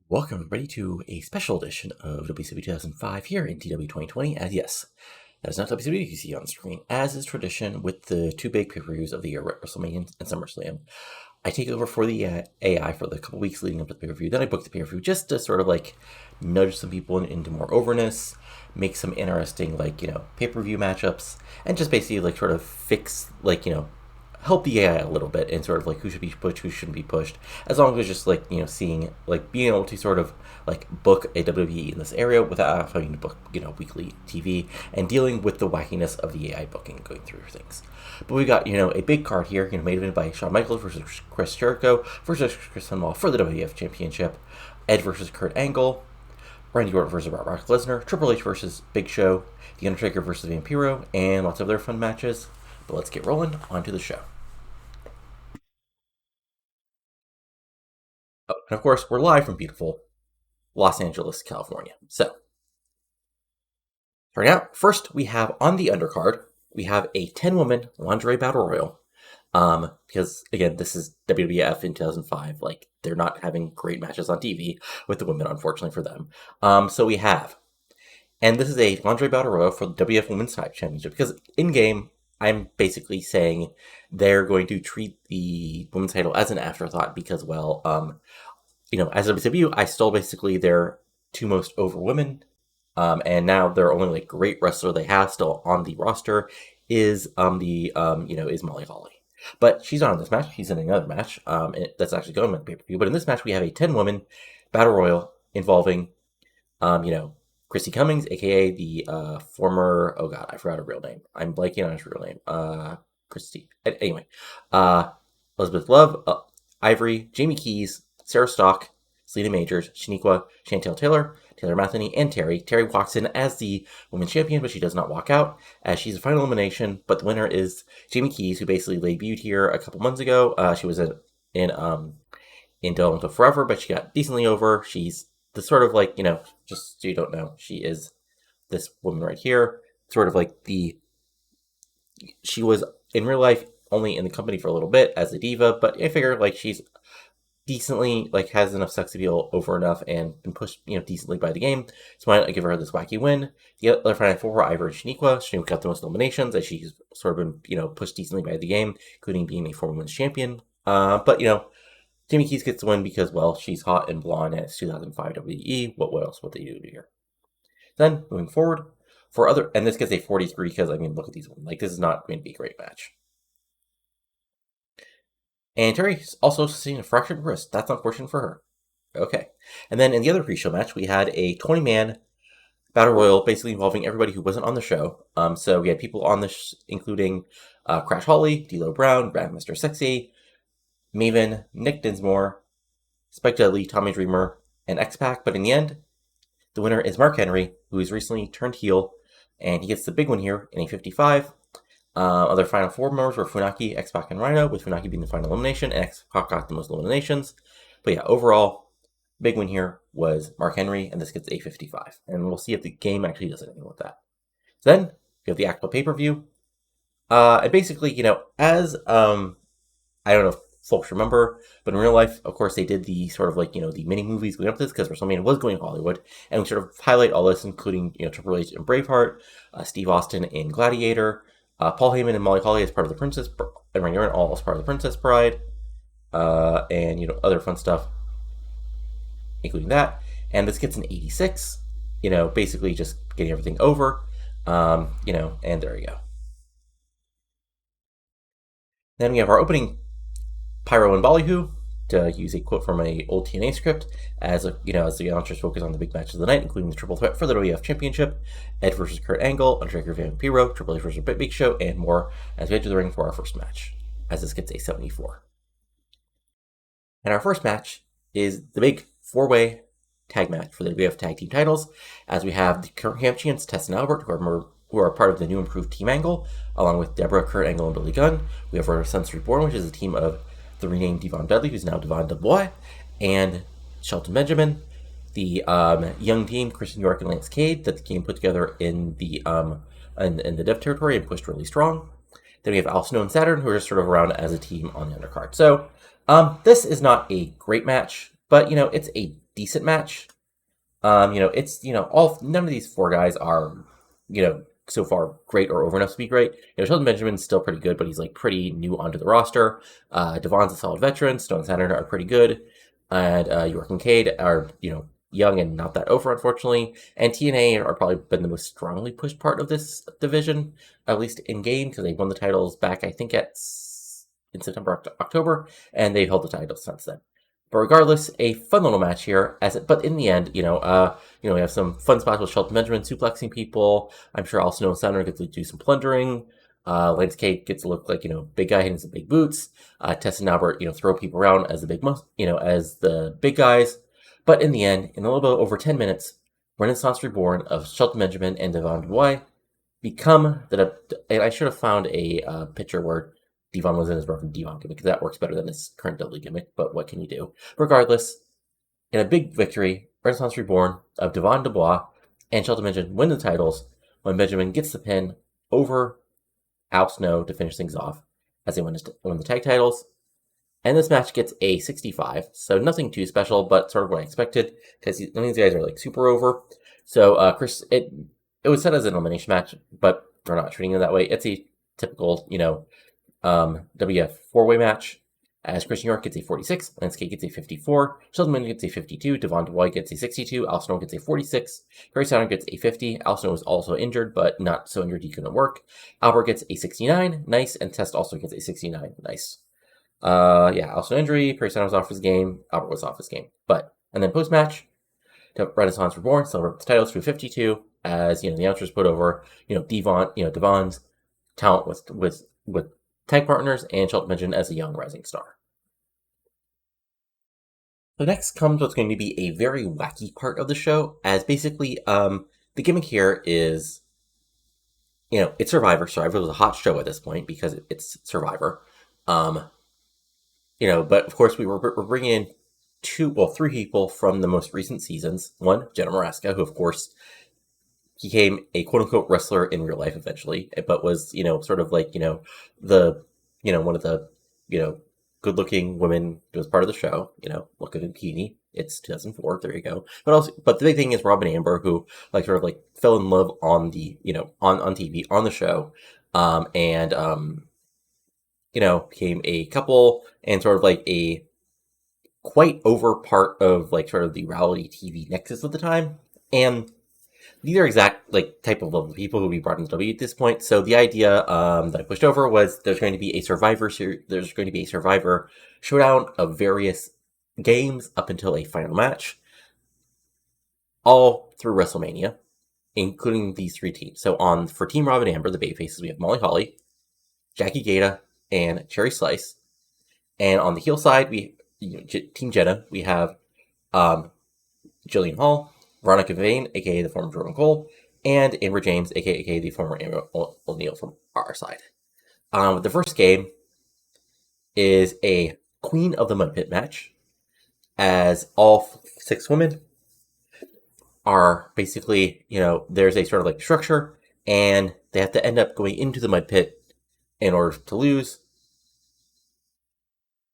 Welcome everybody to a special edition of WCW 2005 here in TEW 2020, as yes, that is not WCW you see on screen, as is tradition with the two big pay-per-views of the year, WrestleMania and SummerSlam. I take over for the AI for the couple weeks leading up to the pay-per-view, then I book the pay-per-view just to sort of like nudge some people into more overness, make some interesting pay-per-view matchups, and just basically sort of fix help the AI a little bit and sort of who should be pushed, who shouldn't be pushed, as long as just seeing being able to sort of book a WWE in this area without having to book weekly TV and dealing with the wackiness of the AI booking going through things. But we got a big card here, made event by Shawn Michaels versus Chris Jericho versus Chris Benoit for the WWF Championship, Ed versus Kurt Angle, Randy Orton versus Brock Lesnar, Triple H versus Big Show, The Undertaker versus Vampiro, and lots of other fun matches. But let's get rolling onto the show. Oh, and of course, we're live from beautiful Los Angeles, California. So, starting out, first we have on the undercard, we have a 10-woman lingerie battle royal. Because again, this is WWF in 2005. They're not having great matches on TV with the women, unfortunately for them. So we have, and this is a lingerie battle royal for the WWF Women's Tag Championship. Because in game, I'm basically saying they're going to treat the women's title as an afterthought because, as WCW, I stole basically their two most over women, and now their only great wrestler they have still on the roster is is Molly Holly. But she's not in this match. She's in another match that's actually going on the pay-per-view. But in this match, we have a 10-woman battle royal involving, Chrissy Cummings, a.k.a. the former, oh god, I forgot her real name. I'm blanking on his real name. Christy. Anyway, Elizabeth Love, Ivory, Jamie Keys, Sarah Stock, Selena Majors, Shaniqua, Chantel Taylor, Taylor Matheny, and Terry. Terry walks in as the women's champion, but she does not walk out, as she's a final elimination. But the winner is Jamie Keys, who basically debuted here a couple months ago. She was in Don't Until Forever, but she got decently over. She's the sort of just so you don't know, she is this woman right here. Sort of she was in real life only in the company for a little bit as a diva, but I figure she's decently has enough sex appeal over enough and been pushed decently by the game, so why not give her this wacky win. The other final four were Ivor and Shaniqua. Shaniqua got the most nominations as she's sort of been pushed decently by the game, including being a former women's champion. But Jamie Keys gets the win because she's hot and blonde and it's 2005 WWE. What else would they do here? Then moving forward for other, and this gets a 43 because look at these ones. This is not going to be a great match. And Terry's also sustained a fractured wrist. That's unfortunate for her. Okay. And then in the other pre-show match, we had a 20-man battle royal, basically involving everybody who wasn't on the show. So we had people on this, including Crash Holly, D'Lo Brown, Grandmaster Sexy, Maven, Nick Dinsmore, Spike Dudley, Tommy Dreamer, and X-Pac. But in the end, the winner is Mark Henry, who has recently turned heel, and he gets the big one here in a 55. Other final four members were Funaki, X-Pac, and Rhino, with Funaki being the final elimination, and X-Pac got the most eliminations. But yeah, overall, big win here was Mark Henry, and this gets a 55. And we'll see if the game actually does anything with that. So then, we have the actual pay-per-view. And basically, as, I don't know if folks remember, but in real life, of course, they did the sort of the mini movies going up to this, because WrestleMania was going to Hollywood, and we sort of highlight all this, including, Triple H in Braveheart, Steve Austin in Gladiator, Paul Heyman and Molly Holly as part of the Princess, and Randy Orton all as part of the Princess Bride, and other fun stuff, including that. And this gets an 86, basically just getting everything over, and there you go. Then we have our opening Pyro and Ballyhoo, to use a quote from an old TNA script, as the announcers focus on the big matches of the night, including the triple threat for the WWF Championship, Ed versus Kurt Angle, Undertaker Vampiro, Triple H versus Big Show, and more, as we head to the ring for our first match, as this gets a 74. And our first match is the big four-way tag match for the WWF Tag Team titles, as we have the current champions, Tess and Albert, who are part of the new improved Team Angle, along with Debra, Kurt Angle, and Billy Gunn. We have our Sons Reborn, which is a team of the renamed Devon Dudley, who's now Devon Dubois, and Shelton Benjamin, the young team, Christian York and Lance Cade, that the game put together in the Dev territory and pushed really strong. Then we have Al Snow and Saturn, who are just sort of around as a team on the undercard. So this is not a great match. But, it's a decent match. It's, none of these four guys are, so far great or over enough to be great. Shelton Benjamin's still pretty good, but he's like pretty new onto the roster. Devon's a solid veteran. Stone and Saturn are pretty good. And York and Cade are, young and not that over, unfortunately. And TNA are probably been the most strongly pushed part of this division, at least in game, because they won the titles back, I think, in September, October, and they've held the titles since then. But regardless, a fun little match here. But in the end, we have some fun spots with Shelton Benjamin suplexing people. I'm sure also Snow Steiner gets to do some plundering. Lance Cade gets to look like big guy hitting some big boots. Tess and Albert throw people around as the big guys. But in the end, in a little bit over 10 minutes, Renaissance Reborn of Shelton Benjamin and Devon Dubois become and I should have found a picture where Devon was in his broken Devon gimmick, because that works better than his current Dudley gimmick, but what can you do? Regardless, in a big victory, Renaissance Reborn of Devon Dubois and Shelton Benjamin win the titles when Benjamin gets the pin over Al Snow to finish things off as they win the tag titles. And this match gets a 65, so nothing too special, but sort of what I expected, because none of these guys are like super over. So it was set as an elimination match, but they're not treating it that way. It's a typical, WWF four-way match, as Christian York gets a 46, Lance Cade gets a 54, Shelton Benjamin gets a 52, Devon Dubois gets a 62, Al Snow gets a 46, Perry Saturn gets a 50, Al Snow was also injured, but not so injured he couldn't work. Albert gets a 69, nice, and Test also gets a 69, nice. Also injury, Perry Saturn was off his game, Albert was off his game. And then post-match, Renaissance Reborn celebrate the titles through 52, as, the announcers put over, Devon's talent with tag partners, and Shelton Benjamin as a young rising star. So next comes what's going to be a very wacky part of the show, as basically, the gimmick here is, it's Survivor. Survivor was a hot show at this point because it's Survivor. But of course we're bringing in three people from the most recent seasons. One, Jenna Maraska, who of course became a quote-unquote wrestler in real life eventually, but was, sort of like, the, one of the, good-looking women who was part of the show, look at a bikini. It's 2004, there you go. But the big thing is Robin Amber, who, fell in love on the, on TV, on the show, became a couple, and sort of like a quite over part of, sort of the reality TV nexus at the time. And these are exact type of level people who we brought into W at this point. So the idea that I pushed over was there's going to be a Survivor showdown of various games up until a final match, all through WrestleMania, including these three teams. So for Team Robin Amber, the babyfaces, we have Molly Holly, Jackie Gata, and Cherry Slice. And on the heel side, Team Jenna, we have Jillian Hall, Veronica Vane, aka the former Jordan Cole, and Amber James, aka the former Amber O'Neil from our side. The first game is a Queen of the Mud Pit match, as all 6 women are basically, there's a sort of structure, and they have to end up going into the mud pit in order to lose.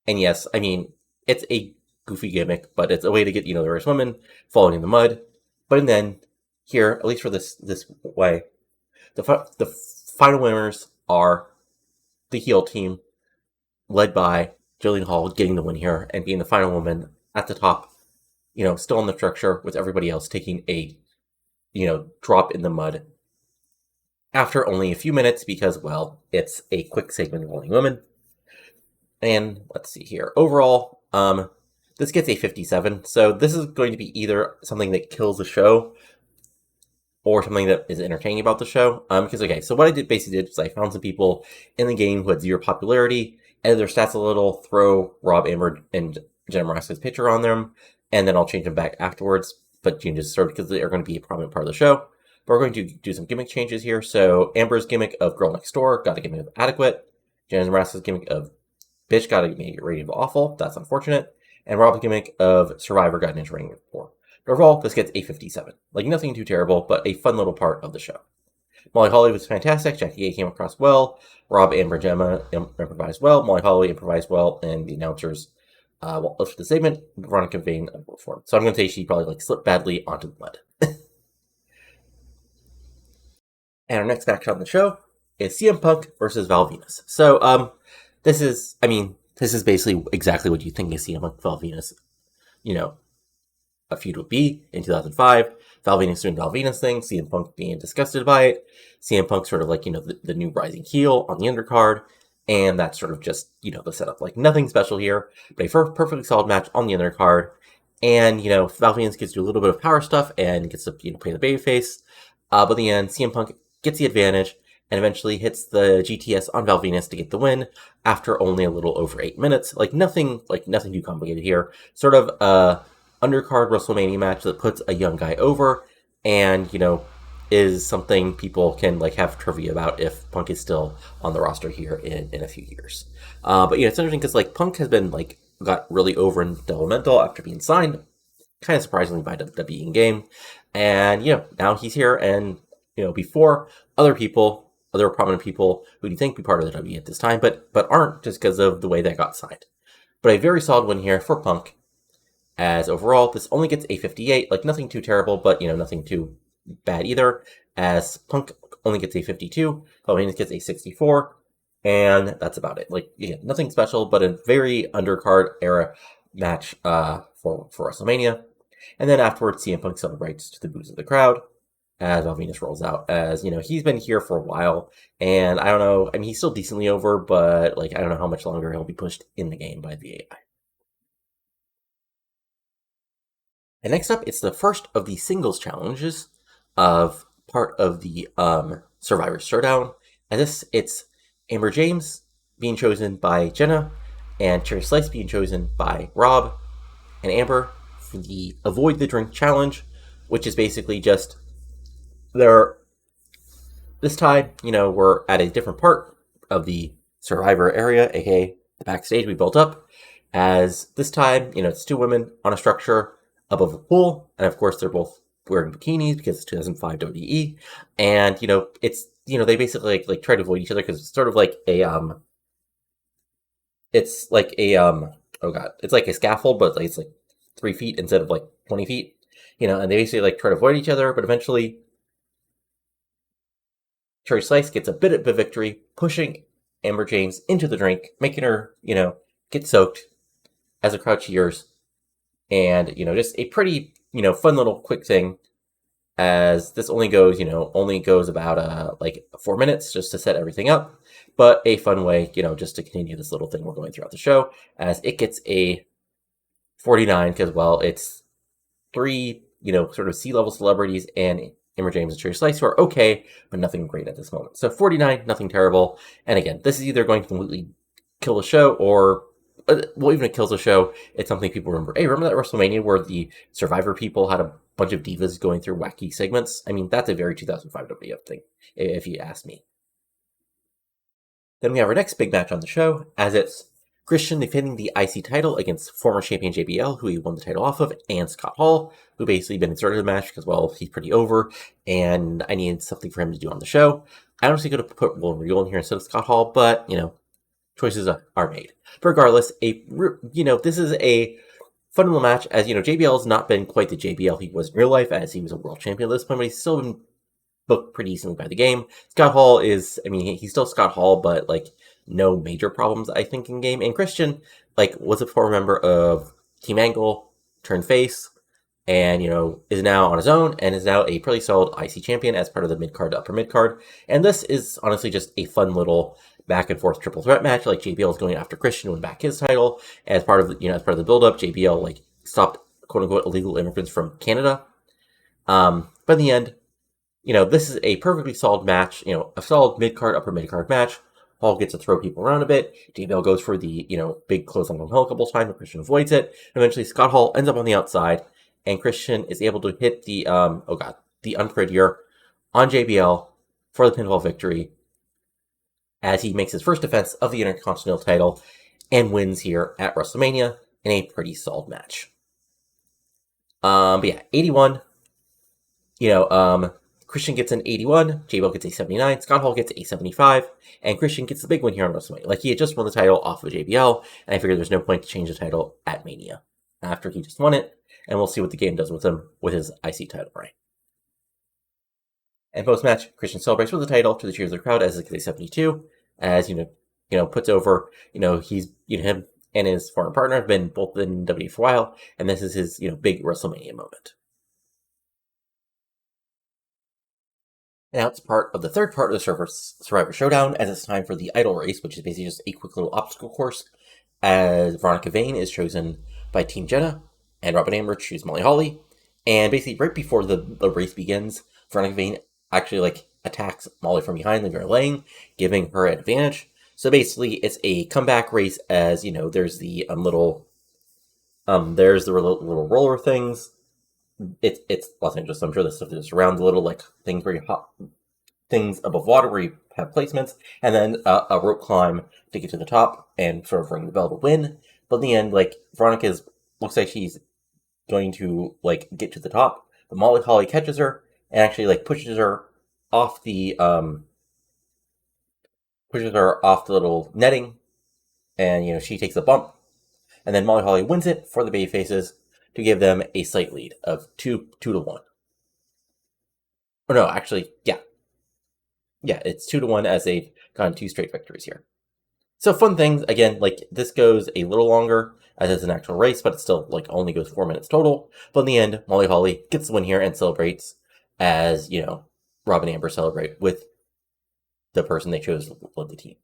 And yes, I mean, it's a goofy gimmick, but it's a way to get, the various women falling in the mud. But then here, at least for this way, the final winners are the heel team, led by Jillian Hall getting the win here and being the final woman at the top, still in the structure, with everybody else taking a, drop in the mud after only a few minutes, because, well, it's a quick segment of only women. And let's see here. Overall, this gets a 57. So this is going to be either something that kills the show or something that is entertaining about the show. So what I basically did was I found some people in the game who had 0 popularity, edited their stats a little, throw Rob Amber and Jenna Maraska's picture on them, and then I'll change them back afterwards. But just sort of because they are going to be a prominent part of the show. But we're going to do some gimmick changes here. So Amber's gimmick of Girl Next Door got a gimmick of Adequate. Jenna Maraska's gimmick of Bitch got a rating of Awful. That's unfortunate. And Rob's gimmick of Survivor got an inch rating of 4. But overall, this gets a 57. Nothing too terrible, but a fun little part of the show. Molly Holly was fantastic. Jackie A came across well. Rob, Amber, Gemma improvised well. Molly Holly improvised well. And the announcers after the segment, Veronica Vane underperformed. So I'm going to say she probably like slipped badly onto the mud. And our next match on the show is CM Punk versus Val Venis. So this is basically exactly what you think is CM Punk Val Venis, a feud would be in 2005. Val Venis doing Val Venis thing, CM Punk being disgusted by it, CM Punk sort of like, the new rising heel on the undercard, and that's sort of just, the setup. Like, nothing special here, but a perfectly solid match on the undercard, and, Val Venis gets to do a little bit of power stuff and gets to, play the babyface, but in the end, CM Punk gets the advantage, and eventually hits the GTS on Val Venis to get the win after only a little over 8 minutes. Nothing too complicated here. Sort of, undercard WrestleMania match that puts a young guy over, and is something people can have trivia about if Punk is still on the roster here in a few years. But it's interesting because Punk has been got really over in developmental after being signed, kind of surprisingly by WWE in game, and now he's here, and before other prominent people who do you think be part of the WWE at this time, but aren't, just because of the way they got signed. But a very solid win here for Punk. As overall, this only gets a 58, nothing too terrible, but, nothing too bad either, as Punk only gets a 52, Val Venis gets a 64, and that's about it. Nothing special, but a very undercard era match for WrestleMania. And then afterwards, CM Punk celebrates to the boos of the crowd, as Val Venis rolls out, as, he's been here for a while, and I don't know, he's still decently over, but, I don't know how much longer he'll be pushed in the game by the AI. And next up, it's the first of the singles challenges of part of the Survivor Showdown. And it's Amber James being chosen by Jenna, and Cherry Slice being chosen by Rob and Amber for the Avoid the Drink Challenge, which is basically just this time, we're at a different part of the Survivor area, aka the backstage we built up, as this time, it's two women on a structure above a pool, and of course they're both wearing bikinis because it's 2005 WWE, and it's they basically try to avoid each other because it's sort of it's like a oh god, it's like a scaffold, but it's 3 feet instead of 20 feet, and they basically try to avoid each other, but eventually Cherry Slice gets a bit of a victory, pushing Amber James into the drink, making her get soaked as the crowd cheers. And, just a pretty, fun little quick thing, as this only goes about, 4 minutes just to set everything up, but a fun way, just to continue this little thing we're going throughout the show, as it gets a 49, because, well, it's 3, sort of C-level celebrities and Amber James and Cherry Slice who are okay, but nothing great at this moment. So 49, nothing terrible, and again, this is either going to completely kill the show, or well, even if it kills the show, it's something people remember. Hey, remember that WrestleMania where the Survivor people had a bunch of divas going through wacky segments? That's a very 2005 WWF thing, if you ask me. Then we have our next big match on the show, as it's Christian defending the IC title against former champion JBL, who he won the title off of, and Scott Hall, who basically been inserted in the match because, well, he's pretty over, and I needed something for him to do on the show. I honestly could have put Regal in here instead of Scott Hall, but, choices are made. But regardless, this is a fun little match, as, JBL has not been quite the JBL he was in real life, as he was a world champion at this point, but he's still been booked pretty decently by the game. Scott Hall is, he's still Scott Hall, but, no major problems, I think, in game. And Christian, was a former member of Team Angle, turned face, and, is now on his own, and is now a pretty solid IC champion as part of the mid-card to upper mid-card. And this is honestly just a fun little back-and-forth triple threat match. JBL is going after Christian to win back his title. As part of the build-up, JBL, stopped, quote-unquote, illegal immigrants from Canada. But in the end, this is a perfectly solid match, a solid mid-card, upper mid-card match. Hall gets to throw people around a bit. JBL goes for the, big close on the hill a couple times, but Christian avoids it. And eventually Scott Hall ends up on the outside, and Christian is able to hit the, the Unprettier on JBL for the pinfall victory, as he makes his first defense of the Intercontinental title and wins here at WrestleMania in a pretty solid match. But yeah, 81, Christian gets an 81, J-Bell gets a 79, Scott Hall gets a 75, and Christian gets the big win here on WrestleMania. Like, he had just won the title off of JBL, and I figured there's no point to change the title at Mania after he just won it, and we'll see what the game does with him with his IC title reign. And post-match, Christian celebrates with the title to the cheers of the crowd as he gets a 72, as, puts over, he's, him and his former partner have been both in WWE for a while, and this is his, big WrestleMania moment. Now it's part of the third part of the Survivor Showdown, as it's time for the Idol Race, which is basically just a quick little obstacle course, as Veronica Vane is chosen by Team Jenna, and Robin Amber chooses Molly Holly, and basically right before the race begins, Veronica Vane actually, attacks Molly from behind, leaving her laying, giving her an advantage. So basically, it's a comeback race, as, there's the little roller things. It's Los Angeles, so I'm sure this stuff is around the little, things where you hop, things above water where you have placements, and then a rope climb to get to the top and sort of ring the bell to win. But in the end, Veronica looks like she's going to, get to the top, but Molly Holly catches her and actually, pushes her off the little netting, and, she takes a bump, and then Molly Holly wins it for the babyfaces to give them a slight lead of 2-1. Oh no, actually, yeah, it's 2-1 as they've gotten 2 straight victories here. So fun things, again, this goes a little longer as it's an actual race, but it still, only goes 4 minutes total. But in the end, Molly Holly gets the win here and celebrates as, Rob and Amber celebrate with the person they chose to lead the team.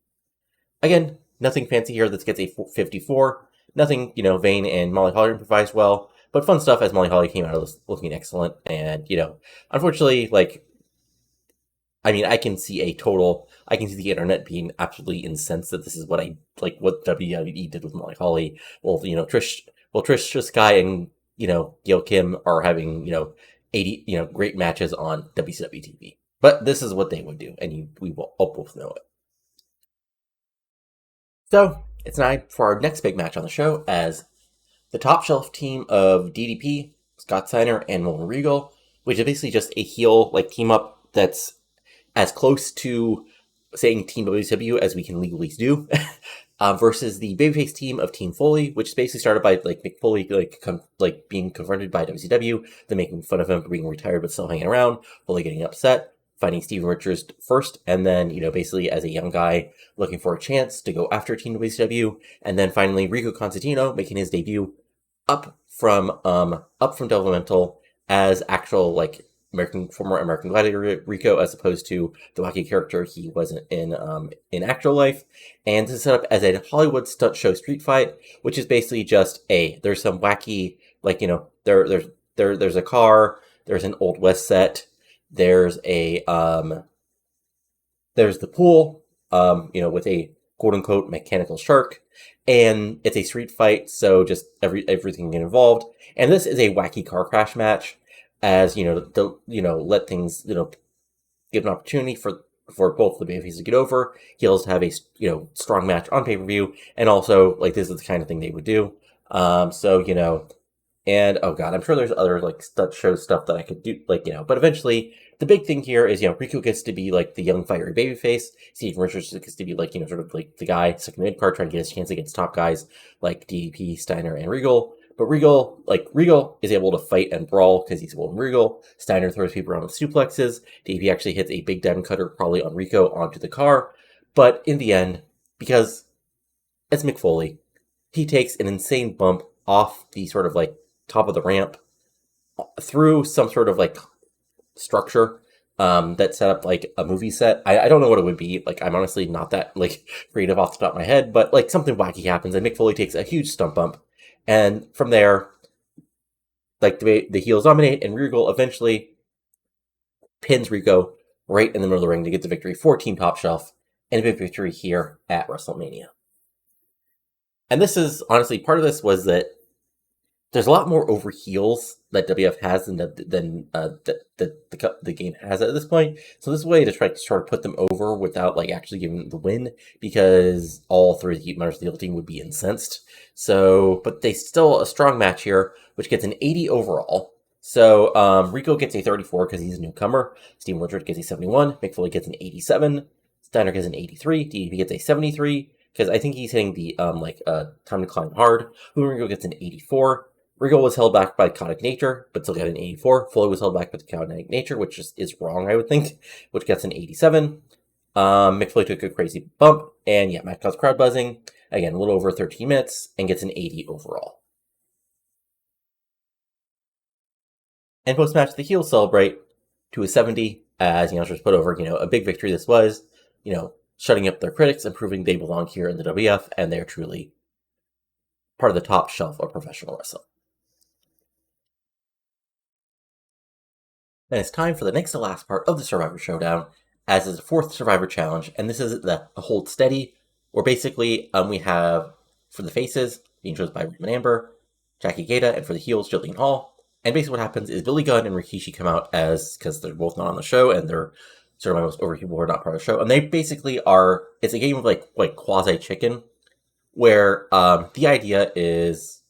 Again, nothing fancy here. This gets a 54. Nothing, Vane and Molly Holly improvised well, but fun stuff as Molly Holly came out of this looking excellent. And, unfortunately, I can see the internet being absolutely incensed that this is what what WWE did with Molly Holly. Well, Trish Sky and, Gail Kim are having, 80, great matches on WCW TV. But this is what they would do, and we will all both know it. So, it's time for our next big match on the show, as the top shelf team of DDP, Scott Steiner, and Regal, which is basically just a heel team up that's as close to saying Team WCW as we can legally do, versus the babyface team of Team Foley, which is basically started by Mick Foley being confronted by WCW, them making fun of him for being retired but still hanging around, Foley getting upset, finding Steven Richards first, and then basically as a young guy looking for a chance to go after Team WCW, and then finally Rico Constantino making his debut up from Developmental as actual former American Gladiator Rico, as opposed to the wacky character he wasn't in actual life. And this is set up as a Hollywood stunt show street fight, which is basically just there's some wacky there's a car, there's an Old West set, there's there's the pool, with a quote unquote mechanical shark, and it's a street fight, so just everything involved. And this is a wacky car crash match, as let things give an opportunity for both the babyfaces to get over, heels to have a strong match on pay-per-view, and also this is the kind of thing they would do. And oh god, I'm sure there's other stunt show stuff that I could do, but eventually the big thing here is Rico gets to be the young fiery babyface, Steven Richards gets to be the guy stuck in the mid card trying to get his chance against top guys like DDP, Steiner, and Regal. But Regal is able to fight and brawl because he's William Regal. Steiner throws people around with suplexes. DDP actually hits a big diamond cutter probably on Rico onto the car. But in the end, because it's Mick Foley, he takes an insane bump off the sort of top of the ramp through some sort of structure that set up a movie set. I don't know what it would be. I'm honestly not that creative off the top of my head, but something wacky happens and Mick Foley takes a huge stump bump. And from there, the heels dominate, and Regal eventually pins Rico right in the middle of the ring to get the victory for Team Top Shelf, and a big victory here at WrestleMania. And this is, honestly, part of this was that there's a lot more over heels that WF has than the game has at this point. So this is a way to try to put them over without actually giving them the win, because all 3 members of the heel team would be incensed. So, but they still a strong match here, which gets an 80 overall. So Rico gets a 34 because he's a newcomer. Steve Woodward gets a 71. Mick Foley gets an 87. Steiner gets an 83. DDP gets a 73 because I think he's hitting the time to climb hard. Rico gets an 84. Regal was held back by chaotic nature, but still got an 84. Foley was held back by the chaotic nature, which is wrong, I would think, which gets an 87. Mick Foley took a crazy bump, and yeah, Matt caused crowd buzzing. Again, a little over 13 minutes, and gets an 80 overall. And post-match, the heels celebrate to a 70 as the announcers put over, a big victory this was, shutting up their critics and proving they belong here in the WWF, and they're truly part of the top shelf of professional wrestling. And it's time for the next to last part of the Survivor Showdown, as is the fourth Survivor Challenge, and this is the Hold Steady, where basically we have, for the faces, being chosen by Raymond Amber, Jackie Gaeta, and for the heels, Jillian Hall. And basically what happens is Billy Gunn and Rikishi come out because they're both not on the show, and they're sort of my most over people who are not part of the show. And they basically it's a game of like quasi-chicken, where the idea is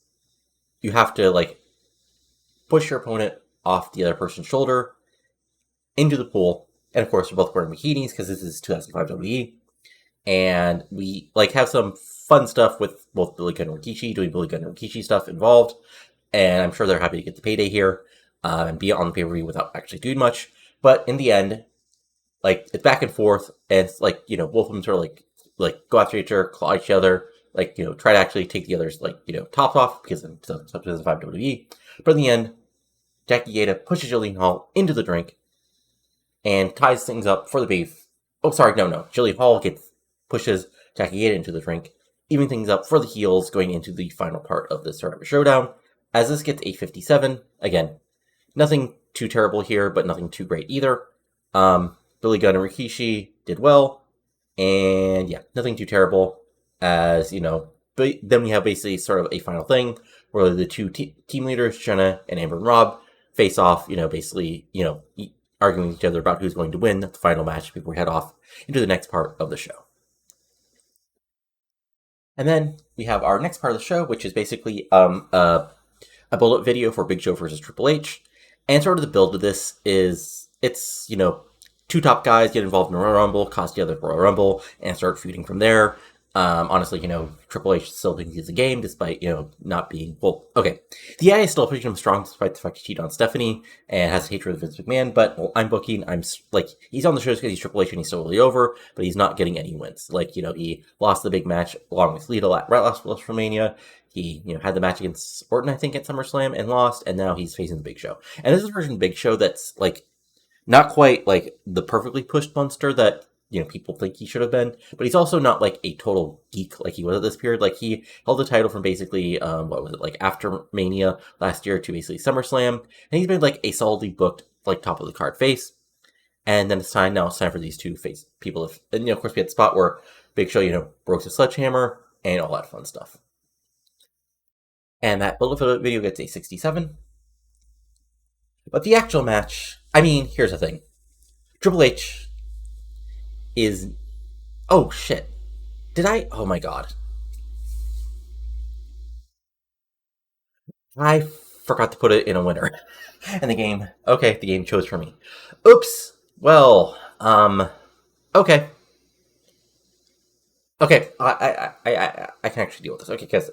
you have to push your opponent off the other person's shoulder into the pool. And of course, we're both wearing bikinis because this is 2005 WWE. And we have some fun stuff with both Billy Gunn and Rikishi, doing Billy Gunn and Rikishi stuff involved. And I'm sure they're happy to get the payday here and be on the pay-per-view without actually doing much. But in the end, it's back and forth, and it's both of them sort of go after each other, claw each other, try to actually take the other's top off because in 2005 WWE. But in the end, Jackie Gaeta pushes Jillian Hall into the drink and ties things up for the beef. Oh, sorry, no. Jillian Hall pushes Jackie Gaeta into the drink, even things up for the heels going into the final part of the Survivor Showdown. As this gets a 57, again, nothing too terrible here, but nothing too great either. Billy Gunn and Rikishi did well, and yeah, nothing too terrible. As but then we have basically sort of a final thing where the two team leaders, Jenna and Amber and Rob, face off. Basically, arguing with each other about who's going to win the final match before we head off into the next part of the show. And then we have our next part of the show, which is basically a bullet video for Big Show versus Triple H. And sort of the build of this is, it's, two top guys get involved in a Royal Rumble, cost the other Royal Rumble, and start feuding from there. Honestly, Triple H still thinks he's a game, despite, not being, okay. The AI is still pushing him strong, despite the fact he cheated on Stephanie, and has hatred of Vince McMahon, but, I'm booking, he's on the show because he's Triple H and he's still really over, but he's not getting any wins. He lost the big match along with Lita at last WrestleMania. He, had the match against Orton, I think, at SummerSlam and lost, and now he's facing the Big Show. And this is a version of Big Show that's, not quite, the perfectly pushed monster that, people think he should have been, but he's also not, a total geek like he was at this period. He held the title from basically, after Mania last year to basically SummerSlam, and he's been, a solidly booked, top of the card face. And then it's time for these two face people. And, of course, we had the spot where Big Show, broke his sledgehammer and all that fun stuff. And that bullet video gets a 67. But the actual match, here's the thing. Triple H is... Oh, shit. Oh, my God. I forgot to put it in a winner. And the game chose for me. Oops. Well, okay. Okay, I can actually deal with this.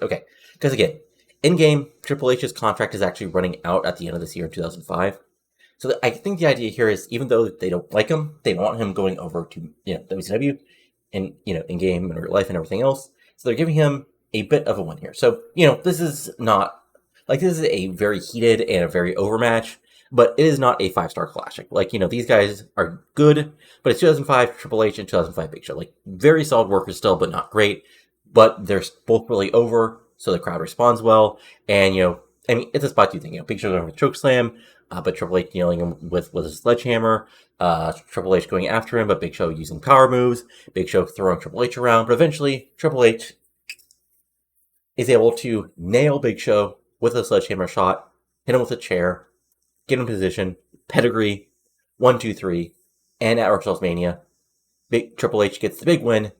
Because again, in-game, Triple H's contract is actually running out at the end of this year in 2005. So I think the idea here is, even though they don't like him, they want him going over to WCW, and in-game and real life and everything else. So they're giving him a bit of a win here. So this is not this is a very heated and a very over match, but it is not a 5-star classic. These guys are good, but it's 2005 Triple H and 2005 Big Show. Very solid workers still, but not great. But they're both really over, so the crowd responds well. And, it's a spot you think, Big Show going with choke slam, but Triple H nailing him with a sledgehammer. Triple H going after him, but Big Show using power moves. Big Show throwing Triple H around, but eventually Triple H is able to nail Big Show with a sledgehammer shot, hit him with a chair, get in position, pedigree, 1, 2, 3, and at WrestleMania, Triple H gets the big win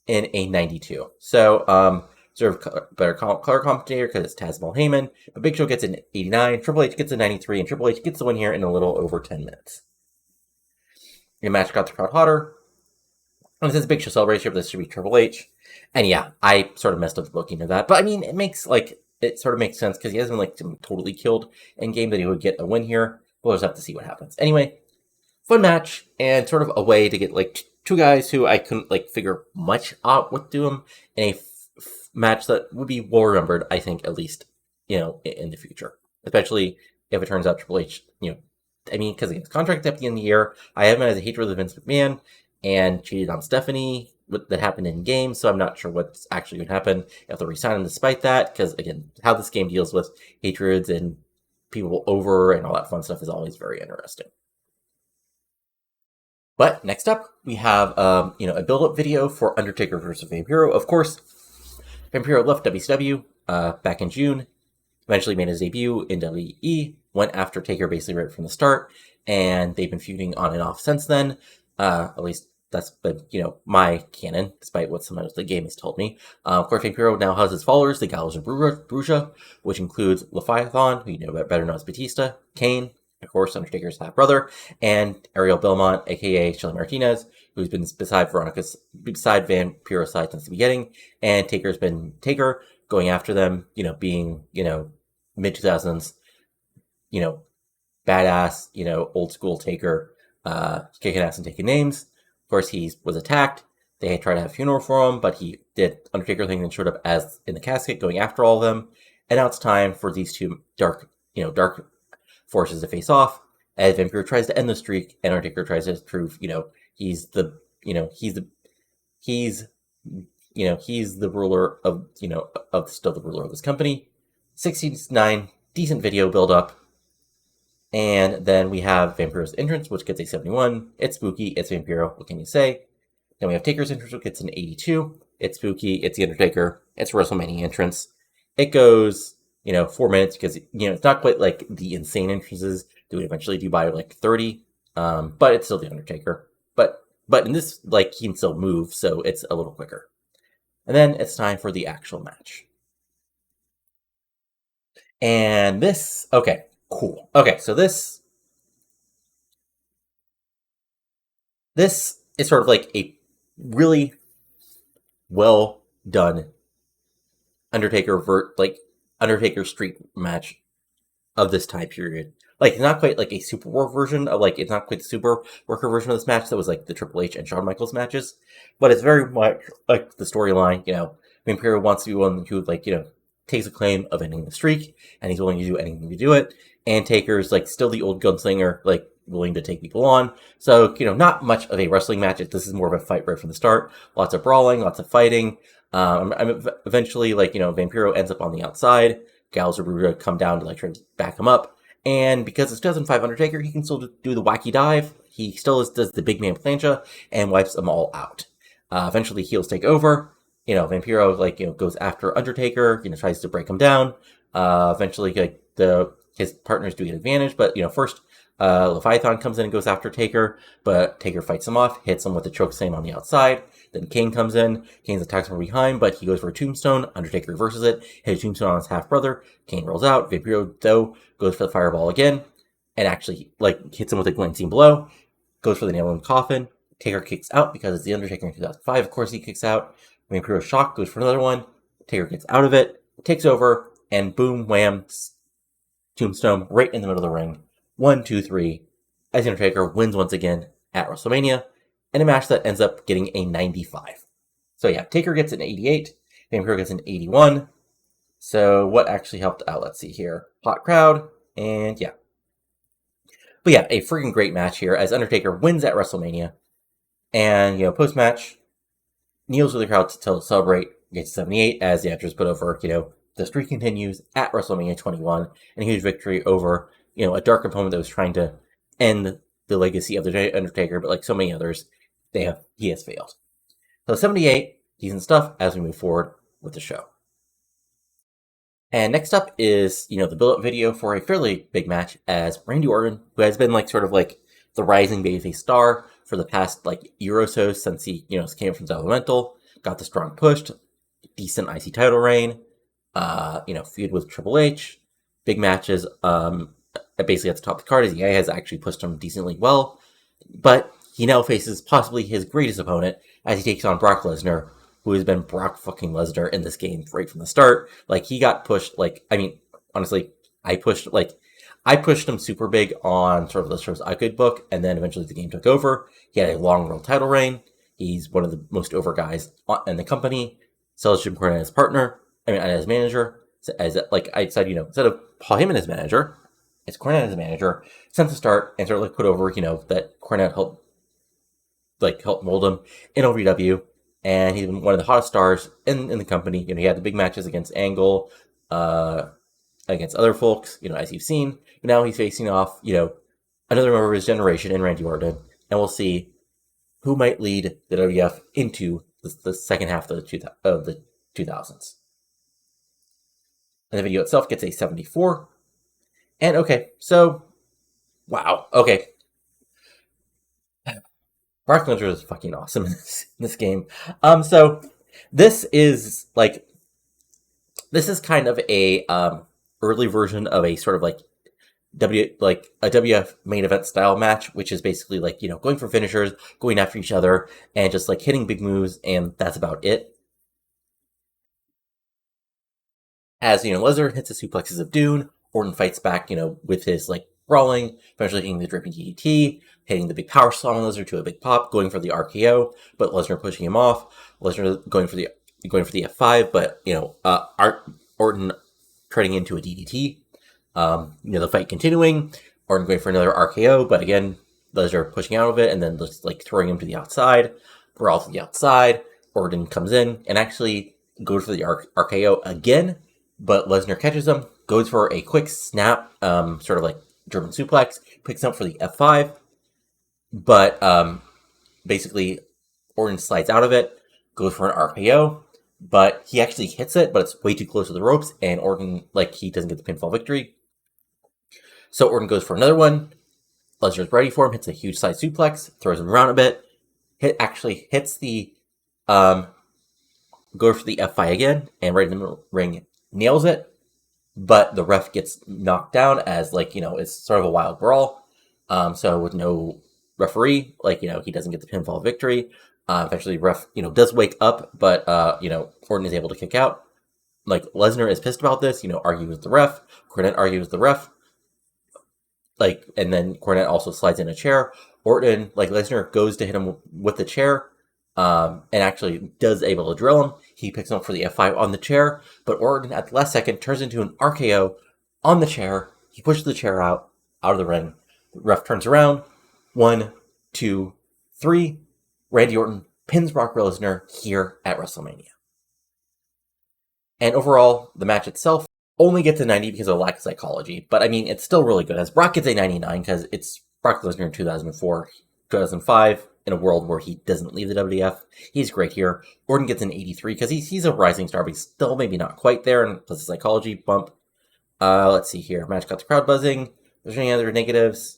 in a 92. So, better color commentator because it's Tazbal Heyman. But Big Show gets an 89, Triple H gets a 93, and Triple H gets the win here in a little over 10 minutes. The match got the crowd hotter. And it says Big Show celebration, but this should be Triple H. And yeah, I sort of messed up the booking of that. But I mean, it sort of makes sense because he hasn't been totally killed in game that he would get a win here. We'll just have to see what happens. Anyway, fun match and sort of a way to get two guys who I couldn't figure much out what to do them in a match that would be well remembered, I think, at least, in the future. Especially if it turns out Triple H, because his contract at the end of the year, I have him as a hatred of Vince McMahon and cheated on Stephanie that happened in game, so I'm not sure what's actually going to happen if they resign him despite that, because again, how this game deals with hatreds and people over and all that fun stuff is always very interesting. But next up, we have a build-up video for Undertaker versus Vampiro. Of course, Vampiro left WCW back in June, eventually made his debut in WWE, went after Taker basically right from the start, and they've been feuding on and off since then. At least that's been, my canon, despite what some of the game has told me. Of course, Vampiro now has his followers, the Gallows and Bruja, which includes Leviathan, who better known as Batista, Kane, of course, Undertaker's half-brother, and Ariel Belmont, a.k.a. Shelly Martinez, who's been beside Vampiro's side since the beginning, and Taker's been Taker, going after them, being, mid-2000s, badass, old-school Taker, kicking ass and taking names. Of course, he was attacked. They tried to have a funeral for him, but he did Undertaker thing and showed up as in the casket, going after all of them. And now it's time for these two dark forces to face off. As Vampiro tries to end the streak, and Undertaker tries to prove, he's the ruler of, still the ruler of this company. 69, decent video build up. And then we have Vampiro's entrance, which gets a 71. It's spooky. It's Vampiro. What can you say? Then we have Taker's entrance, which gets an 82. It's spooky. It's The Undertaker. It's WrestleMania entrance. It goes, 4 minutes because, it's not quite like the insane entrances that we eventually do by 30. But it's still The Undertaker. But in this, he can still move, so it's a little quicker. And then it's time for the actual match. And this, okay. Cool. Okay, so this is sort of a really well done Undertaker streak match of this time period. It's not quite a super work version of it's not quite the super worker version of this match that was the Triple H and Shawn Michaels matches, but it's very much the storyline. Vampiro wants to be one who takes a claim of ending the streak, and he's willing to do anything to do it. And Taker's still the old gunslinger, willing to take people on. So, not much of a wrestling match. This is more of a fight right from the start. Lots of brawling, lots of fighting. Eventually, Vampiro ends up on the outside. Gallows and Bruja come down to try to back him up. And because it's 2005 Undertaker, he can still do the wacky dive. He still does the big man plancha and wipes them all out. Eventually, heels take over. Vampiro goes after Undertaker. Tries to break him down. Eventually, his partners do get advantage, but first Leviathan comes in and goes after Taker, but Taker fights him off, hits him with the choke slam on the outside. Then Kane comes in. Kane's attacks from behind, but he goes for a tombstone. Undertaker reverses it, hits a tombstone on his half brother. Kane rolls out. Vampiro though goes for the fireball again, and actually hits him with a glancing blow. Goes for the nail in the coffin. Taker kicks out because it's the Undertaker in 2005. Of course, he kicks out. Vampiro shock goes for another one. Taker gets out of it, takes over, and boom, wham, tombstone right in the middle of the ring. 1, 2, 3. As the Undertaker wins once again at WrestleMania in a match that ends up getting a 95. So yeah, Taker gets an 88. Vampiro gets an 81. So what actually helped out? Let's see here. Hot crowd. And yeah. But yeah, a freaking great match here as Undertaker wins at WrestleMania. And, post-match, kneels with the crowd to celebrate. Gets 78 as the actors put over, the streak continues at WrestleMania 21, and a huge victory over, a dark opponent that was trying to end the legacy of the Undertaker, but like so many others, he has failed. So 78, decent stuff as we move forward with the show. And next up is, the build-up video for a fairly big match as Randy Orton, who has been the rising babyface star for the past year or so since he, came from Developmental, got the strong push, decent IC title reign, feud with Triple H, big matches, basically at the top of the card, as EA has actually pushed him decently well, but he now faces possibly his greatest opponent as he takes on Brock Lesnar, who has been Brock fucking Lesnar in this game right from the start. Like, he got pushed, honestly, I pushed him super big on sort of the shows I could book, and then eventually the game took over. He had a long world title reign. He's one of the most over guys in the company. Sells Jim Cornette as as manager. As like I said, instead of Paul Heyman as manager, it's Cornette as manager since the start, and sort of put over, that Cornette helped mold him in OVW, and he's been one of the hottest stars in the company. He had the big matches against Angle, against other folks, as you've seen. But now he's facing off, another member of his generation in Randy Orton, and we'll see who might lead the WWF into the second half of the 2000s. And the video itself gets a 74. And okay, so, wow, okay. Brock Lesnar is fucking awesome in this game. So this is kind of a early version of a sort of a WWF main event style match, which is basically going for finishers, going after each other, and just hitting big moves, and that's about it. As Lesnar hits the suplexes of Doom, Orton fights back, with his brawling, eventually hitting the dripping DDT, hitting the big power slam on Lesnar to a big pop, going for the RKO, but Lesnar pushing him off. Lesnar going for the F5, but Orton turning into a DDT. The fight continuing. Orton going for another RKO, but again, Lesnar pushing out of it and then just throwing him to the outside. Brawl to the outside. Orton comes in and actually goes for the RKO again, but Lesnar catches him, goes for a quick snap, sort of German suplex, picks him up for the F5, but basically Orton slides out of it, goes for an RKO, but he actually hits it, but it's way too close to the ropes, and Orton, he doesn't get the pinfall victory. So Orton goes for another one. Lesnar's ready for him, hits a huge side suplex, throws him around a bit, hits the, goes for the F5 again, and right in the ring, nails it, but the ref gets knocked down as, it's sort of a wild brawl. So with no referee, he doesn't get the pinfall victory. Eventually, ref, does wake up, but, Orton is able to kick out. Lesnar is pissed about this, argues with the ref. Cornette argues with the ref. And then Cornette also slides in a chair. Orton, Lesnar goes to hit him with the chair, and actually does able to drill him. He picks him up for the F5 on the chair, but Orton at the last second turns into an RKO on the chair. He pushes the chair out of the ring. The ref turns around. 1, 2, 3. Randy Orton pins Brock Lesnar here at WrestleMania. And overall, the match itself only gets a 90 because of lack of psychology, but it's still really good, as Brock gets a 99 because it's Brock Lesnar in 2004, 2005, in a world where he doesn't leave the WWF. He's great here. Orton gets an 83 because he's a rising star, but he's still maybe not quite there, and plus the psychology bump. Let's see here. Match got the crowd buzzing. There's any other negatives?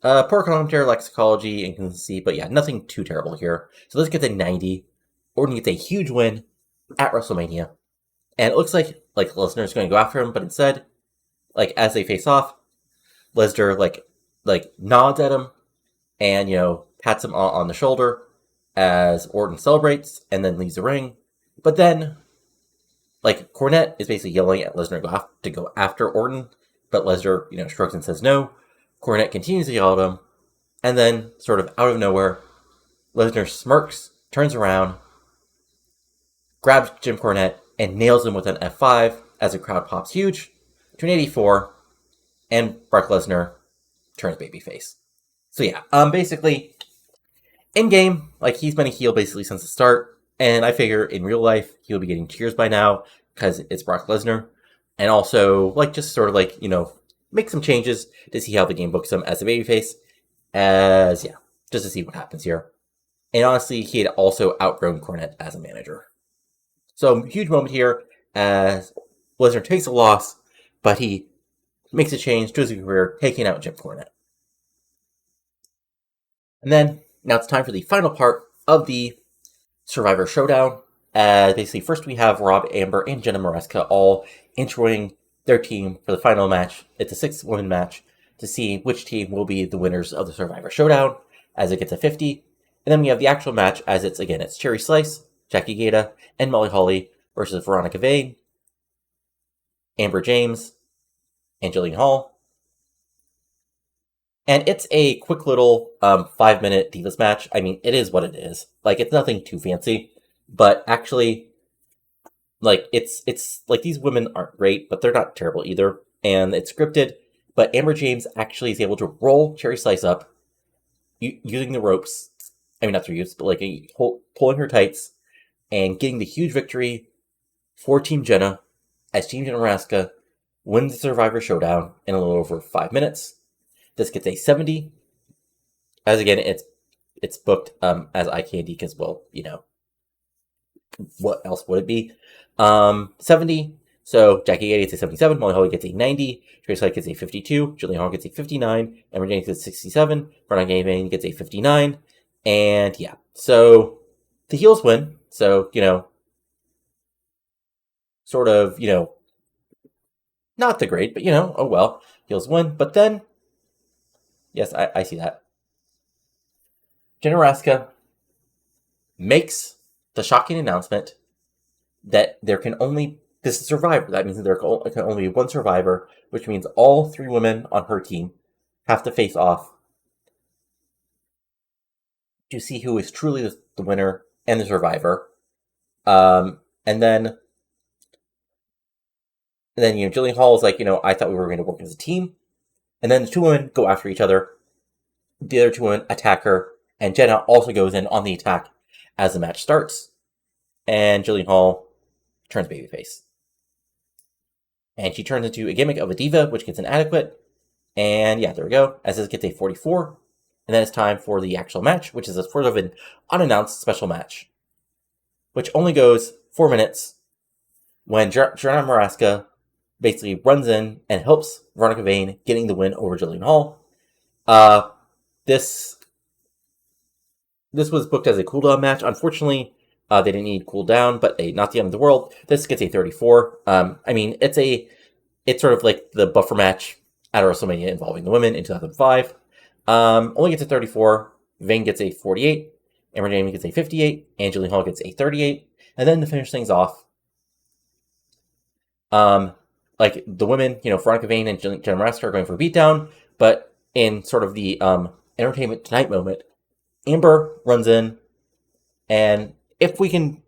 Poor commentary, lack of psychology, inconsistency, but yeah, nothing too terrible here. So this gets a 90. Orton gets a huge win at WrestleMania. And it looks like Lesnar's going to go after him, but instead, as they face off, Lesnar, nods at him and, pats him on the shoulder as Orton celebrates and then leaves the ring. But then, Cornette is basically yelling at Lesnar to go after Orton, but Lesnar, shrugs and says no. Cornette continues to yell at him, and then, sort of out of nowhere, Lesnar smirks, turns around, grabs Jim Cornette, and nails him with an F5 as the crowd pops huge to an 84, and Brock Lesnar turns babyface. So yeah, basically, in-game, he's been a heel basically since the start, and I figure in real life, he'll be getting cheers by now, because it's Brock Lesnar, and also, just sort of make some changes to see how the game books him as a babyface, just to see what happens here. And honestly, he had also outgrown Cornette as a manager. So, huge moment here as Lesnar takes a loss, but he makes a change to his career, taking out Jim Cornette. And then, now it's time for the final part of the Survivor Showdown, Basically, first we have Rob, Amber, and Jenna Maresca all introing their team for the final match. It's a 6-woman match to see which team will be the winners of the Survivor Showdown, as it gets a 50. And then we have the actual match, as it's Cherry Slice, Jackie Gata, and Molly Holly versus Veronica Vane, Amber James, and Jillian Hall. And it's a quick little 5-minute Divas match. I mean, it is what it is. Like, it's nothing too fancy, but actually, like, it's like, these women aren't great, but they're not terrible either. And it's scripted, but Amber James actually is able to roll Cherry Slice up using the ropes. I mean, not through use, but like pulling her tights and getting the huge victory for Team Jenna, as Team Jenna Maresca wins the Survivor Showdown in a little over 5 minutes. This gets a 70. As again, it's booked as eye candy because, well, you know, what else would it be? 70. So Jackie Gata gets a 77, Molly Holly gets a 90, Trace Light gets a 52, Jillian Hall gets a 59, Emma James gets a 67, Veronica Vane gets a 59, and yeah. So the heels win. So, you know, sort of, you know, not the great, but you know, oh well, heels win. But then, yes, I see that. Jenna Maresca makes the shocking announcement that there can only, this is Survivor, that means that there can only be one Survivor, which means all 3 women on her team have to face off to see who is truly the winner and the Survivor. And then, you know, Jillian Hall is like, you know, I thought we were going to work as a team. And then the 2 women go after each other. The other 2 women attack her, and Jenna also goes in on the attack as the match starts. And Jillian Hall turns babyface. And she turns into a gimmick of a diva, which gets inadequate. And yeah, there we go. As this gets a 44. And then it's time for the actual match, which is a sort of an unannounced special match, which only goes 4 minutes, when Jenna Maresca basically runs in and helps Veronica Vane getting the win over Jillian Hall. This was booked as a cooldown match. Unfortunately, they didn't need cooldown, but not the end of the world. This gets a 34. I mean, it's sort of like the buffer match at WrestleMania involving the women in 2005. Only gets a 34. Vane gets a 48. Amber James gets a 58. And Jillian Hall gets a 38. And then to finish things off, like the women, you know, Veronica Vane and Jenna Maresca are going for a beatdown, but in sort of the Entertainment Tonight moment, Amber runs in, and if we can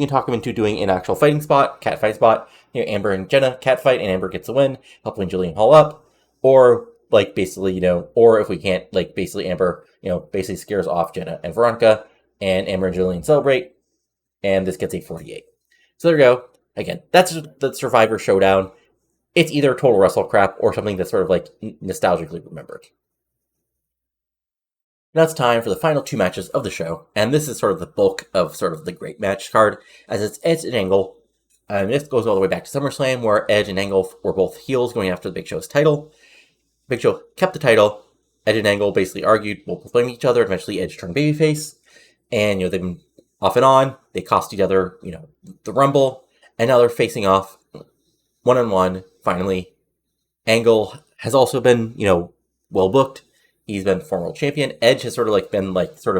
talk them into doing an actual fighting spot, cat fight spot, you know, Amber and Jenna cat fight, and Amber gets the win, helping Jillian Hall up, or like basically, you know, or if we can't, like basically Amber, you know, basically scares off Jenna and Veronica, and Amber and Jillian celebrate, and this gets a 48. So there we go. Again, that's the Survivor Showdown. It's either total wrestle crap or something that's sort of like nostalgically remembered. Now it's time for the final 2 matches of the show, and this is sort of the bulk of sort of the great match card, as it's Edge and Angle. And this goes all the way back to SummerSlam, where Edge and Angle were both heels going after the Big Show's title. Big Show kept the title. Edge and Angle basically argued, both blaming each other, and eventually Edge turned babyface. And, you know, they've been off and on. They cost each other, you know, the Rumble, and now they're facing off one-on-one, finally. Angle has also been, you know, well booked. He's been former world champion. Edge has sort of like been like the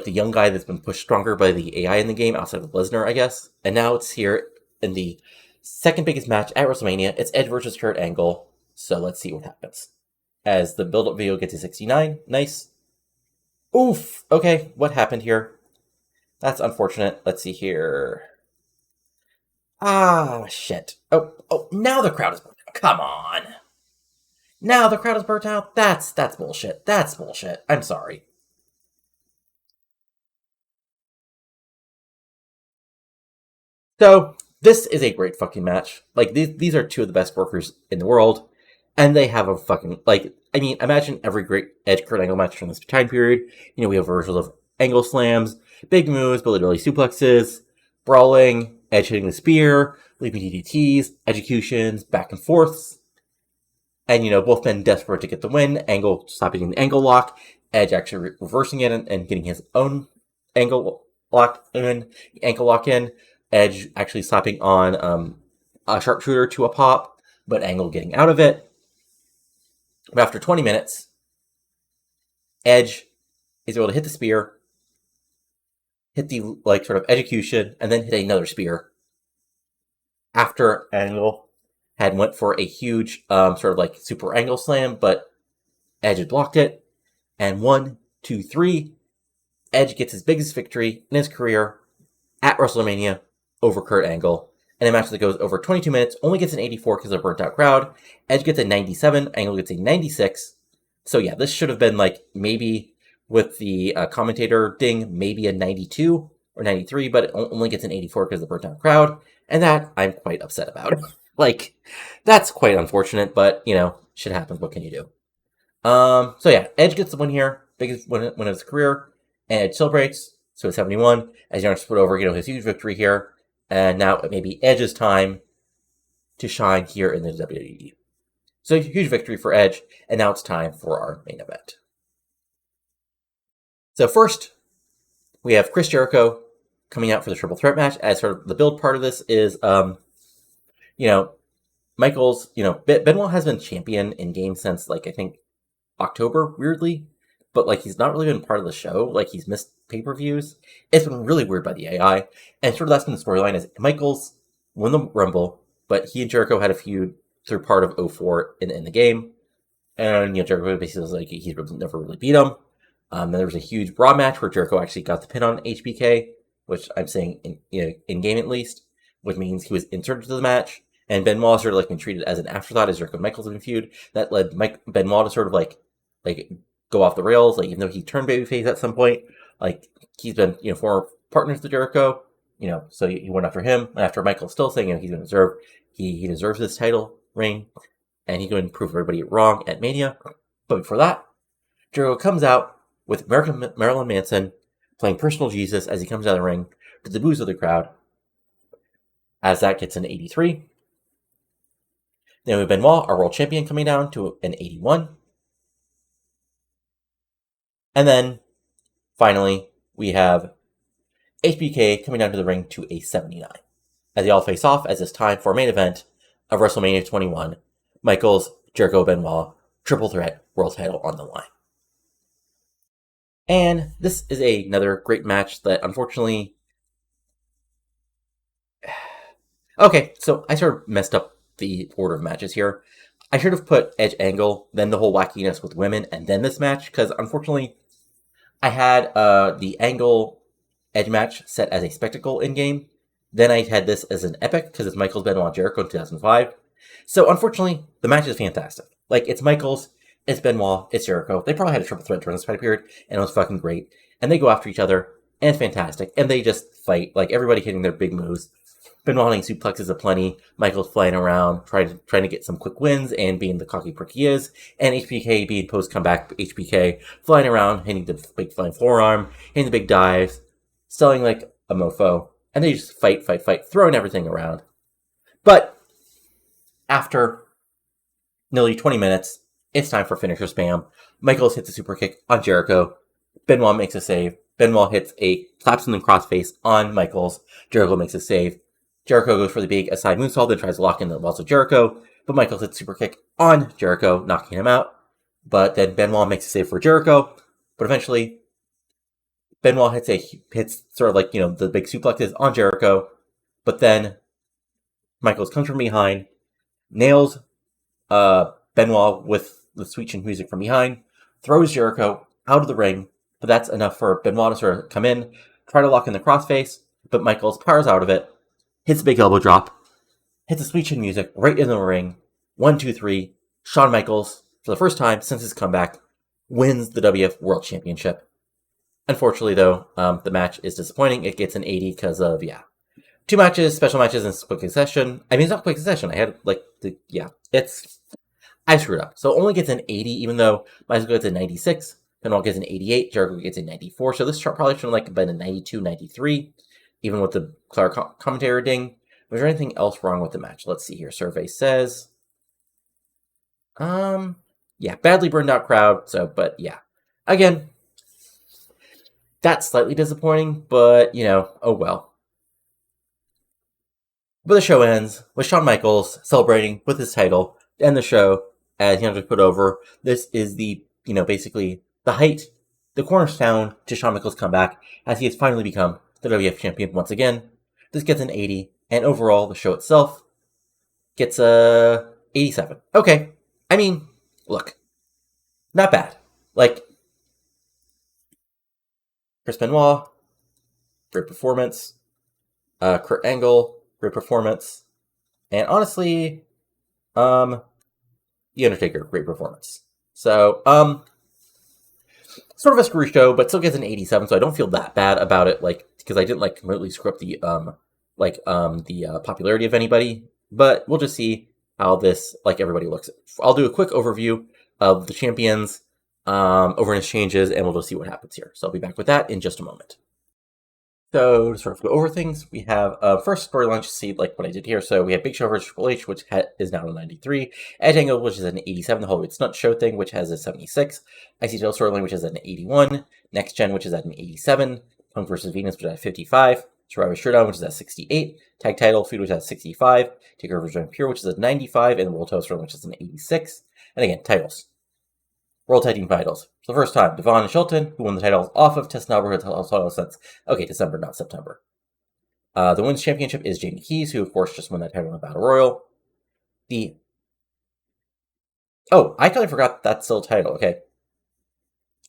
young guy that's been pushed stronger by the AI in the game outside of Lesnar, I guess. And now it's here in the second biggest match at WrestleMania. It's Edge versus Kurt Angle. So let's see what happens. As the build-up video gets a 69, nice. Oof. Okay, what happened here? That's unfortunate. Let's see here. Ah, shit. Oh, now the crowd is burnt out. Come on. Now the crowd is burnt out? That's bullshit. That's bullshit. I'm sorry. So, this is a great fucking match. Like, these are 2 of the best workers in the world. And they have a fucking, like, I mean, imagine every great Edge Kurt Angle match from this time period. You know, we have versions of angle slams, big moves, but literally suplexes, brawling, Edge hitting the spear, leaping DDTs, executions, back and forths. And, you know, both men desperate to get the win. Angle stopping the angle lock. Edge actually reversing it and getting his own angle lock in, ankle lock in. Edge actually slapping on a sharpshooter to a pop, but Angle getting out of it. But after 20 minutes, Edge is able to hit the spear, hit the sort of execution, and then hit another spear. After Angle had went for a huge sort of super angle slam, but Edge had blocked it. And 1, 2, 3, Edge gets his biggest victory in his career at WrestleMania over Kurt Angle. And a match that goes over 22 minutes only gets an 84 because of a burnt out crowd. Edge gets a 97, Angle gets a 96. So yeah, this should have been maybe with the commentator ding, maybe a 92 or 93, but it only gets an 84 because of the burnt out crowd. And that I'm quite upset about. That's quite unfortunate, but shit happens. What can you do? So yeah, Edge gets the win here, biggest win of his career, and Edge celebrates. So it's 71, as Yarn split over, his huge victory here, and now it may be Edge's time to shine here in the WWE. So huge victory for Edge, and now it's time for our main event. So first, we have Chris Jericho coming out for the triple threat match. As sort of the build part of this is, Michaels, Benoit has been champion in game since I think October, weirdly, but he's not really been part of the show. He's missed pay-per-views. It's been really weird by the AI, and sort of that's been the storyline is Michaels won the Rumble, but he and Jericho had a feud through part of 04 in the game, and Jericho basically was he never really beat him. Then there was a huge Raw match where Jericho actually got the pin on HBK, which I'm saying in game at least, which means he was inserted to the match. And Benoit sort of been treated as an afterthought as Jericho and Michaels have been feud. That led Benoit to sort of go off the rails. Even though he turned babyface at some point, he's been former partners with Jericho. So he went after him, and after Michaels still saying he's going to deserve he deserves this title reign, and he's going to prove everybody wrong at Mania. But before that, Jericho comes out with Marilyn Manson playing personal Jesus as he comes out of the ring to the boos of the crowd. As that gets an 83. Then we have Benoit, our world champion, coming down to an 81. And then, finally, we have HBK coming down to the ring to a 79. As they all face off as it's time for a main event of WrestleMania 21. Michaels, Jericho, Benoit, triple threat world title on the line. And this is another great match that unfortunately... Okay, so I sort of messed up the order of matches here. I should have put Edge Angle, then the whole wackiness with women, and then this match, because unfortunately I had the Angle Edge match set as a spectacle in-game. Then I had this as an epic, because it's Michaels, Benoit, Jericho in 2005. So unfortunately, the match is fantastic. It's Michaels, it's Benoit, it's Jericho. They probably had a triple threat during this time period, and it was fucking great. And they go after each other, and it's fantastic. And they just fight, everybody hitting their big moves. Benoit hitting suplexes aplenty, Michaels flying around, trying to get some quick wins, and being the cocky prick he is, and HBK being post-comeback HBK, flying around, hitting the big flying forearm, hitting the big dives, selling like a mofo, and they just fight, throwing everything around. But after nearly 20 minutes, it's time for finisher spam. Michaels hits a super kick on Jericho, Benoit makes a save, Benoit hits a slaps in the crossface on Michaels, Jericho makes a save, Jericho goes for the big aside moonsault, then tries to lock in the walls of Jericho, but Michaels hits super kick on Jericho, knocking him out. But then Benoit makes a save for Jericho, but eventually Benoit hits sort of the big suplexes on Jericho, but then Michaels comes from behind, nails Benoit with the sweet chin music from behind, throws Jericho out of the ring, but that's enough for Benoit to sort of come in, try to lock in the crossface, but Michaels powers out of it, hits a big elbow drop, hits the sweet chin music right in the ring. 1, 2, 3. Shawn Michaels, for the first time since his comeback, wins the WWF World Championship. Unfortunately, though, the match is disappointing. It gets an 80 because of, 2 matches, special matches in quick succession. I mean, it's not quick succession. I had, I screwed up. So it only gets an 80, even though Michaels gets a 96. Benoit gets an 88. Jericho gets a 94. So this chart probably should have been a 92, 93. Even with the clear commentary ding. Was there anything else wrong with the match? Let's see here. Survey says, badly burned out crowd. So, but yeah, again, That's slightly disappointing, but, oh well. But the show ends with Shawn Michaels celebrating with his title to end the show as he put over. This is the, basically the height, the cornerstone to Shawn Michaels' comeback as he has finally become the WWF champion once again. This gets an 80, and overall, the show itself gets a 87. Okay. I mean, look, not bad. Like, Chris Benoit, great performance. Kurt Angle, great performance. And honestly, The Undertaker, great performance. So, sort of a screw show, but still gets an 87, so I don't feel that bad about it, because I didn't, completely screw up the, popularity of anybody. But we'll just see how this, everybody looks. I'll do a quick overview of the champions, over in exchanges, and we'll just see what happens here. So I'll be back with that in just a moment. So to sort of go over things, we have first storyline to see what I did here. So we have Big Show versus Triple H, which is now a 93. Edge Angle, which is an 87. The Hollywood Stunt Show thing, which has a 76. ICTL storyline, which is an 81. Next Gen, which is at an 87. Punk versus Venus, which is at 55. Survivor Showdown, which is at 68. Tag Title feud, which is at 65. Takeover versus Vampiro, which is at 95. And the World Title storyline, which is an 86. And again, titles. World Tag Team titles. For the first time, Devon and Shelton, who won the titles off of Test Albert, title since, December, not September. The Women's Championship is Jamie Keys, who, of course, just won that title in the Battle Royal. I totally forgot that's still a title, okay.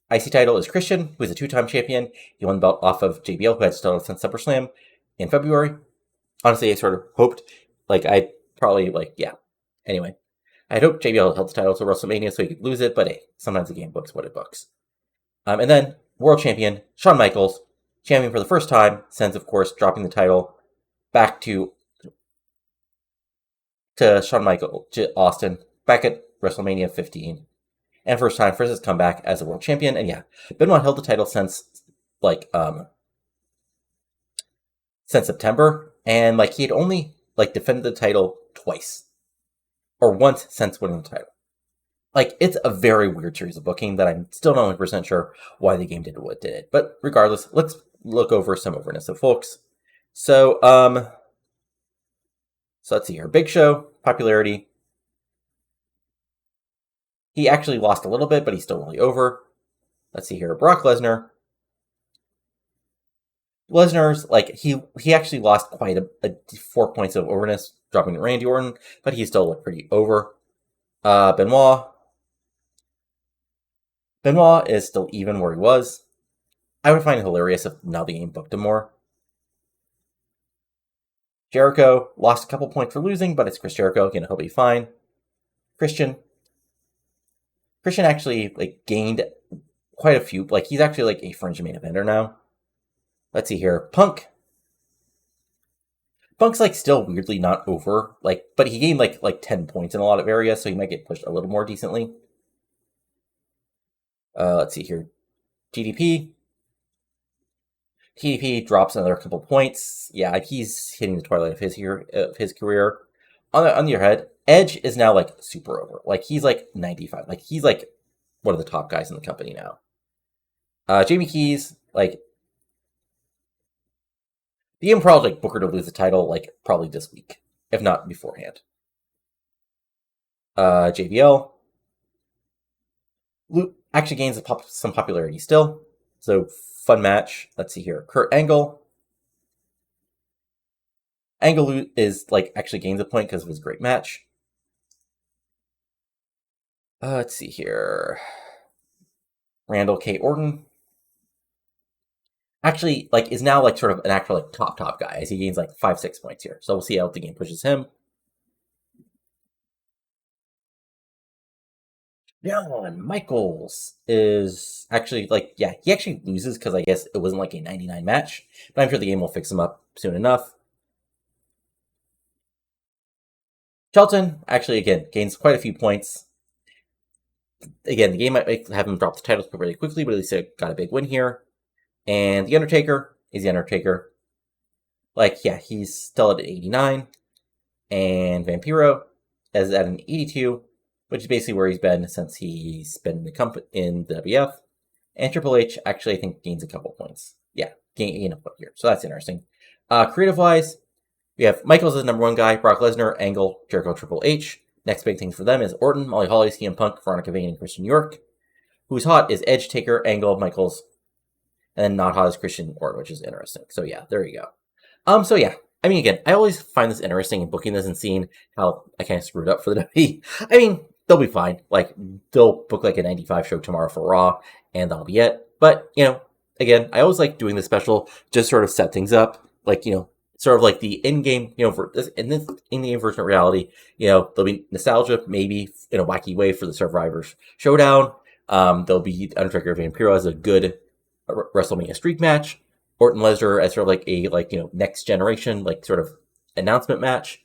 IC title is Christian, who is a two-time champion. He won the belt off of JBL, who had title since SummerSlam in February. Honestly, I sort of hoped, Anyway. I'd hoped JBL held the title to WrestleMania so he could lose it, but hey, sometimes the game books what it books. And then, World Champion, Shawn Michaels, champion for the first time, since, of course, dropping the title back to Shawn Michaels, to Austin, back at WrestleMania 15. And first time for his comeback as a World Champion. And yeah, Benoit held the title since September, and, he had only, defended the title twice. Or once since winning the title. It's a very weird series of booking that I'm still not 100% sure why the game did what it did. But regardless, let's look over some overness. So, folks, so let's see here. Big Show, popularity. He actually lost a little bit, but he's still really over. Let's see here. Brock Lesnar. Lesnar's, he actually lost quite a 4 points of overness, dropping to Randy Orton, but he still looked pretty over. Benoit is still even where he was. I would find it hilarious if now the game booked him more. Jericho lost a couple points for losing, but it's Chris Jericho. He'll be fine. Christian actually, gained quite a few. He's actually, a fringe main eventer now. Let's see here. Punk's, still weirdly not over. But he gained, 10 points in a lot of areas, so he might get pushed a little more decently. Let's see here. TDP drops another couple points. Yeah, he's hitting the twilight of his career. On the other hand, Edge is now, super over. He's, 95. He's, one of the top guys in the company now. Jamie Keys, the game probably Booker to lose the title, probably this week, if not beforehand. JBL actually gains some popularity still, so fun match. Let's see here. Kurt Angle is actually gains a point because of his great match. Let's see here. Randall K. Orton actually is now sort of an actual top guy as he gains 5-6 points here. So we'll see how the game pushes him. Shawn Michaels is actually he actually loses because I guess it wasn't a 99 match, but I'm sure the game will fix him up soon enough. Shelton actually again gains quite a few points. Again, the game might have him drop the titles really quickly, but at least it got a big win here. And The Undertaker is The Undertaker. He's still at an 89. And Vampiro is at an 82, which is basically where he's been since he's been in the WWF. And Triple H actually, I think, gains a couple points. Yeah, gain a point here. So that's interesting. Creative-wise, we have Michaels as the number 1 guy, Brock Lesnar, Angle, Jericho, Triple H. Next big thing for them is Orton, Molly Holly, CM Punk, Veronica Vane, and Christian York. Who's hot is Edge, Taker, Angle, Michaels, and then not hot is Christian Orton, which is interesting. So yeah, there you go. So yeah, I mean, again, I always find this interesting in booking this and seeing how I kind of screwed up for the WWE. I mean, they'll be fine. Like, they'll book like a 95 show tomorrow for Raw, and that'll be it. But, again, I always like doing this special, just sort of set things up. Like, sort of like the in-game, for this in-game version of reality, there'll be nostalgia, maybe in a wacky way for the Survivors Showdown. There'll be Undertaker Vampiro as a good WrestleMania streak match. Orton Lesnar as sort of like a next generation sort of announcement match,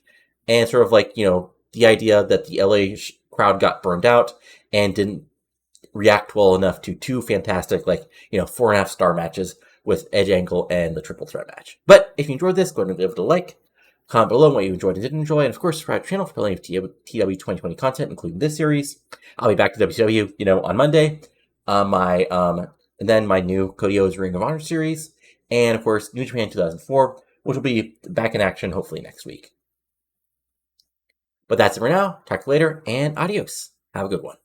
and sort of the idea that the LA crowd got burned out and didn't react well enough to 2 fantastic 4.5-star matches with Edge, Angle, and the triple threat match. But if you enjoyed this, go ahead and give it a like. Comment below what you enjoyed and didn't enjoy, and of course subscribe to the channel for plenty of TEW 2020 content, including this series. I'll be back to WCW, on Monday. And then my new Cody O's Ring of Honor series, and of course New Japan 2004, which will be back in action hopefully next week. But that's it for now. Talk to you later, and adios. Have a good one.